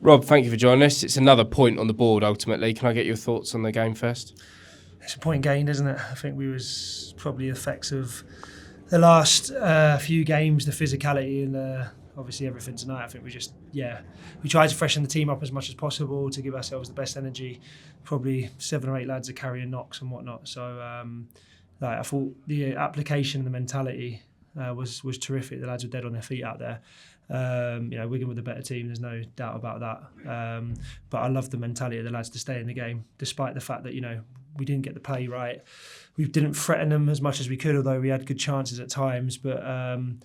Rob, thank you for joining us. It's another point on the board, ultimately. Can I get your thoughts on the game first? It's a point gained, isn't it? I think we was probably effects of the last few games, the physicality and obviously everything tonight. I think we tried to freshen the team up as much as possible to give ourselves the best energy. Probably 7 or 8 lads are carrying knocks and whatnot. So I thought the application and the mentality was terrific. The lads were dead on their feet out there. Wigan were the better team, there's no doubt about that. But I love the mentality of the lads to stay in the game, despite the fact that, we didn't get the play right. We didn't threaten them as much as we could, although we had good chances at times. But to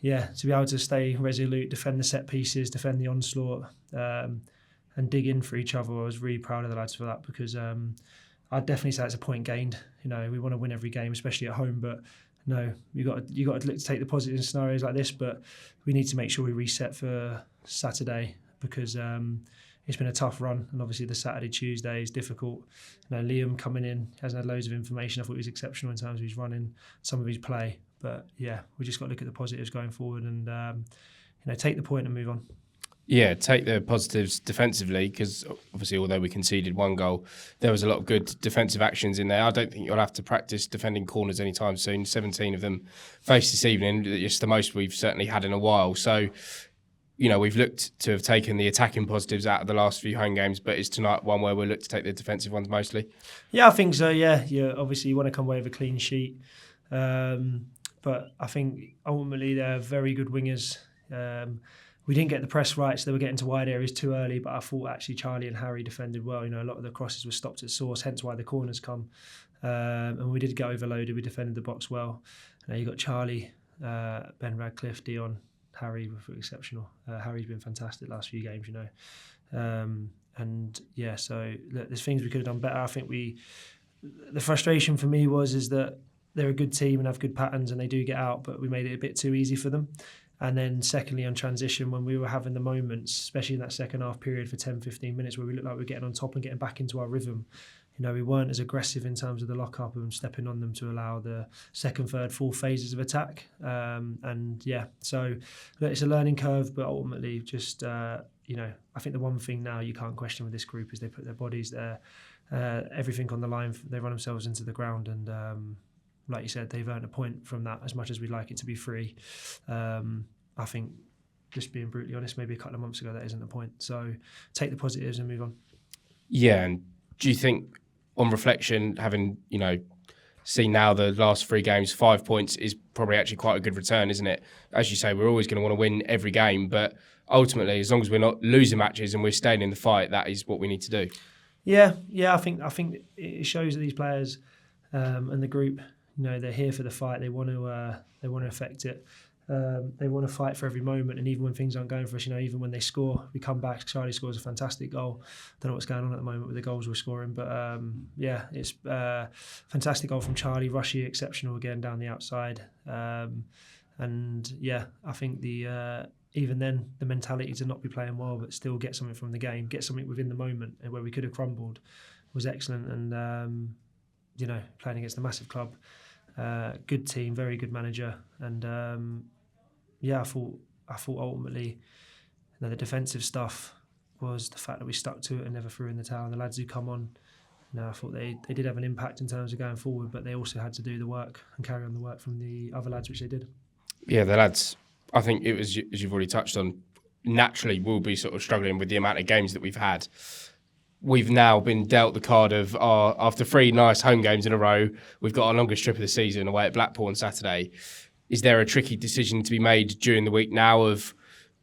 be able to stay resolute, defend the set pieces, defend the onslaught, and dig in for each other, I was really proud of the lads for that, because I'd definitely say it's a point gained. We want to win every game, especially at home, but no, you got to look to take the positive in scenarios like this, but we need to make sure we reset for Saturday, because it's been a tough run, and obviously the Saturday-Tuesday is difficult. Liam coming in hasn't had loads of information. I thought he was exceptional in terms of his running, some of his play, but we just got to look at the positives going forward and take the point and move on. Yeah, take the positives defensively, because obviously although we conceded 1 goal, there was a lot of good defensive actions in there. I don't think you'll have to practice defending corners anytime soon. 17 of them faced this evening. It's the most we've certainly had in a while. So, we've looked to have taken the attacking positives out of the last few home games, but is tonight one where we'll look to take the defensive ones mostly? Yeah, I think so, obviously you want to come away with a clean sheet. But I think ultimately they're very good wingers. We didn't get the press right, so they were getting to wide areas too early, but I thought actually Charlie and Harry defended well. A lot of the crosses were stopped at source, hence why the corners come. And we did get overloaded. We defended the box well. You got Charlie, Ben Radcliffe, Dion, Harry were exceptional. Harry's been fantastic last few games, so look, there's things we could have done better. I think the frustration for me is that they're a good team and have good patterns and they do get out, but we made it a bit too easy for them. And then secondly, on transition, when we were having the moments, especially in that second half period for 10-15 minutes where we looked like we were getting on top and getting back into our rhythm, we weren't as aggressive in terms of the lock-up and stepping on them to allow the second, third, fourth phases of attack. So look, it's a learning curve, but ultimately just, I think the one thing now you can't question with this group is they put their bodies there, everything on the line, they run themselves into the ground, and like you said, they've earned a point from that, as much as we'd like it to be free. I think, just being brutally honest, maybe a couple of months ago that isn't the point. So take the positives and move on. Yeah, and do you think, on reflection, having seen now the last 3 games, 5 points is probably actually quite a good return, isn't it? As you say, we're always going to want to win every game, but ultimately, as long as we're not losing matches and we're staying in the fight, that is what we need to do. Yeah, I think it shows that these players and the group, they're here for the fight. They want to affect it. They want to fight for every moment, and even when things aren't going for us, even when they score, we come back. Charlie scores a fantastic goal. Don't know what's going on at the moment with the goals we're scoring, but it's a fantastic goal from Charlie. Rushy, exceptional again down the outside, I think even then the mentality to not be playing well but still get something from the game, get something within the moment, and where we could have crumbled, was excellent. And playing against a massive club, good team, very good manager, and I thought ultimately, the defensive stuff was the fact that we stuck to it and never threw in the towel. And the lads who come on, I thought they did have an impact in terms of going forward, but they also had to do the work and carry on the work from the other lads, which they did. Yeah, the lads, I think it was, as you've already touched on, naturally will be sort of struggling with the amount of games that we've had. We've now been dealt the card of after 3 nice home games in a row, we've got our longest trip of the season away at Blackpool on Saturday. Is there a tricky decision to be made during the week now of,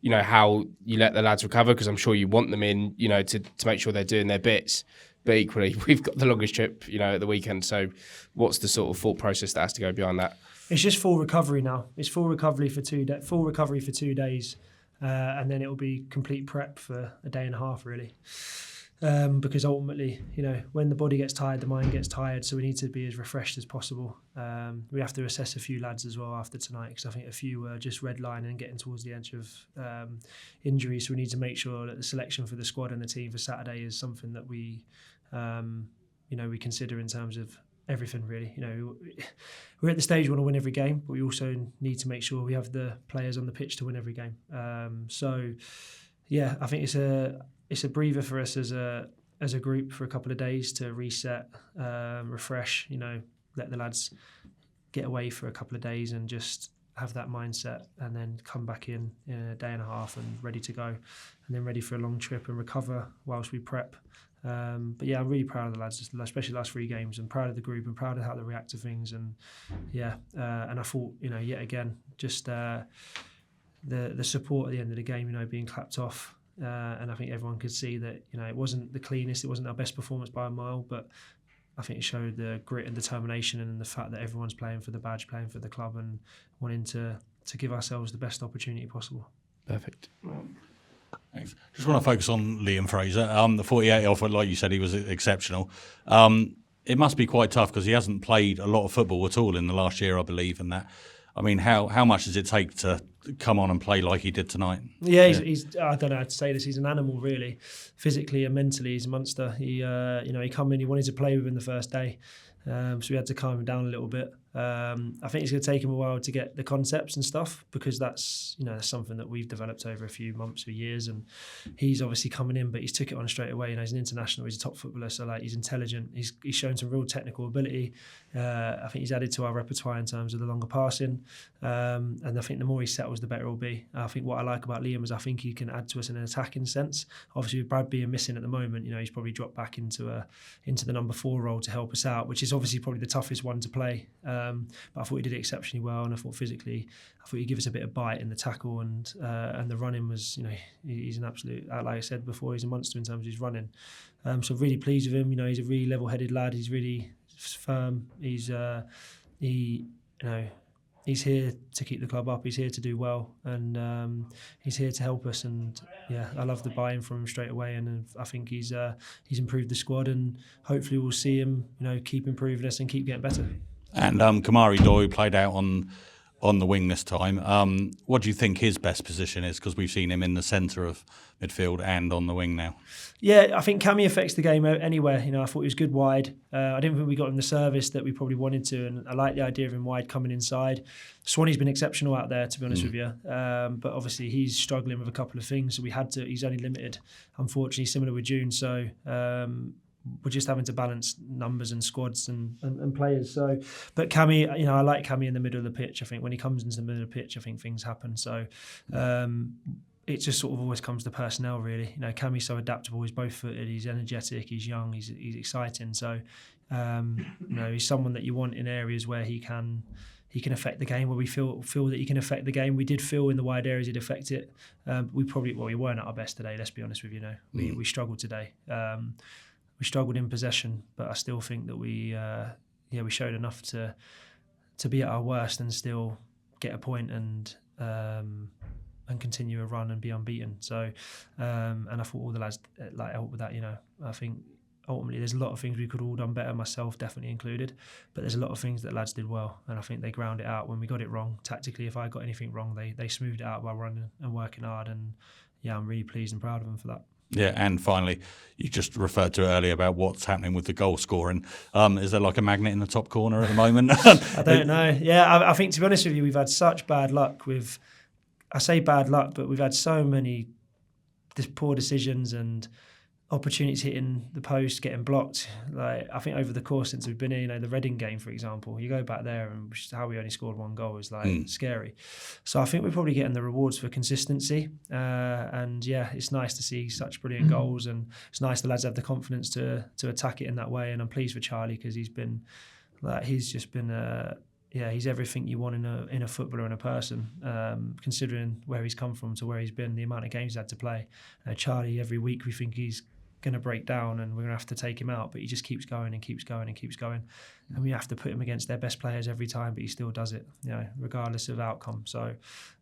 how you let the lads recover? Because I'm sure you want them in, to make sure they're doing their bits. But equally, we've got the longest trip, at the weekend. So what's the sort of thought process that has to go behind that? It's just full recovery now. It's full recovery for 2 days. And then it will be complete prep for a day and a half, really. Because ultimately, when the body gets tired, the mind gets tired, so we need to be as refreshed as possible. We have to assess a few lads as well after tonight, because I think a few were just redlining and getting towards the edge of injury, so we need to make sure that the selection for the squad and the team for Saturday is something that we consider in terms of everything, really. We're at the stage we want to win every game, but we also need to make sure we have the players on the pitch to win every game. I think it's a breather for us as a group for a couple of days to reset, refresh. Let the lads get away for a couple of days and just have that mindset, and then come back in a day and a half and ready to go, and then ready for a long trip and recover whilst we prep. But yeah, I'm really proud of the lads, especially the last 3 games, and proud of the group and proud of how they react to things. And and I thought, yet again, just the support at the end of the game, being clapped off. And I think everyone could see that, it wasn't the cleanest, it wasn't our best performance by a mile, but I think it showed the grit and determination, and the fact that everyone's playing for the badge, playing for the club, and wanting to give ourselves the best opportunity possible. Perfect. Thanks. Just want to focus on Liam Fraser. The 48 offer, like you said, he was exceptional. It must be quite tough because he hasn't played a lot of football at all in the last year, I believe, and that. I mean, how much does it take to come on and play like he did tonight? Yeah, he's I don't know how to say this. He's an animal, really, physically and mentally. He's a monster. He come in. He wanted to play within the first day, so we had to calm him down a little bit. I think it's going to take him a while to get the concepts and stuff, because that's something that we've developed over a few months or years. And he's obviously coming in, but he's took it on straight away. He's an international. He's a top footballer, so he's intelligent. He's shown some real technical ability. I think he's added to our repertoire in terms of the longer passing, and I think the more he settles, the better it'll be. I think what I like about Liam is I think he can add to us in an attacking sense. Obviously, with Brad being missing at the moment, he's probably dropped back into the number 4 role to help us out, which is obviously probably the toughest one to play. But I thought he did it exceptionally well, and I thought physically, he'd give us a bit of bite in the tackle, and the running was, he's an absolute, like I said before, he's a monster in terms of his running. So really pleased with him. He's a really level-headed lad. He's really firm. He's he's here to keep the club up. He's here to do well, and he's here to help us. And yeah, I love the buy-in from him straight away. And I think he's improved the squad, and hopefully we'll see him, keep improving us and keep getting better. And Kamari Doyle played out on the wing this time. What do you think his best position is? Because we've seen him in the centre of midfield and on the wing now. Yeah, I think Cammy affects the game anywhere. I thought he was good wide. I didn't think we got him the service that we probably wanted to, and I like the idea of him wide coming inside. Swanee's been exceptional out there, to be honest with you. But obviously he's struggling with a couple of things, so he's only limited, unfortunately, similar with June. So we're just having to balance numbers and squads and players. So, but Cammy, I like Cammy in the middle of the pitch. I think when he comes into the middle of the pitch, I think things happen. So it just sort of always comes to personnel, really. Cammy's so adaptable. He's both-footed. He's energetic. He's young. He's exciting. So he's someone that you want in areas where he can affect the game, where we feel that he can affect the game. We did feel in the wide areas he'd affect it. We weren't at our best today. Let's be honest with you. We struggled today. We struggled in possession, but I still think that we showed enough to be at our worst and still get a point and continue a run and be unbeaten. So, and I thought all the lads helped with that. I think ultimately there's a lot of things we could all done better, myself definitely included, but there's a lot of things that lads did well, and I think they ground it out when we got it wrong tactically. If I got anything wrong, they smoothed it out by running and working hard, and yeah, I'm really pleased and proud of them for that. Yeah, and finally, you just referred to earlier about what's happening with the goal scoring. Is there like a magnet in the top corner at the moment? I don't know. Yeah, I think, to be honest with you, we've had such bad luck with, I say bad luck, but we've had so many poor decisions and opportunities hitting the post, getting blocked. Like, I think over the course since we've been here, the Reading game, for example, you go back there and how we only scored 1 goal is scary. So I think we're probably getting the rewards for consistency. And yeah, it's nice to see such brilliant goals, and it's nice the lads have the confidence to attack it in that way. And I'm pleased for Charlie, because he's everything you want in a footballer and a person, considering where he's come from to where he's been, the amount of games he's had to play. Charlie, every week we think he's going to break down and we're going to have to take him out, but he just keeps going and keeps going and keeps going, and we have to put him against their best players every time, but he still does it, regardless of outcome. So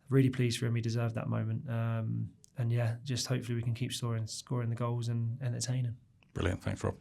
really pleased for him. He deserved that moment, and yeah, just hopefully we can keep scoring the goals and entertaining. Brilliant. Thanks, Rob.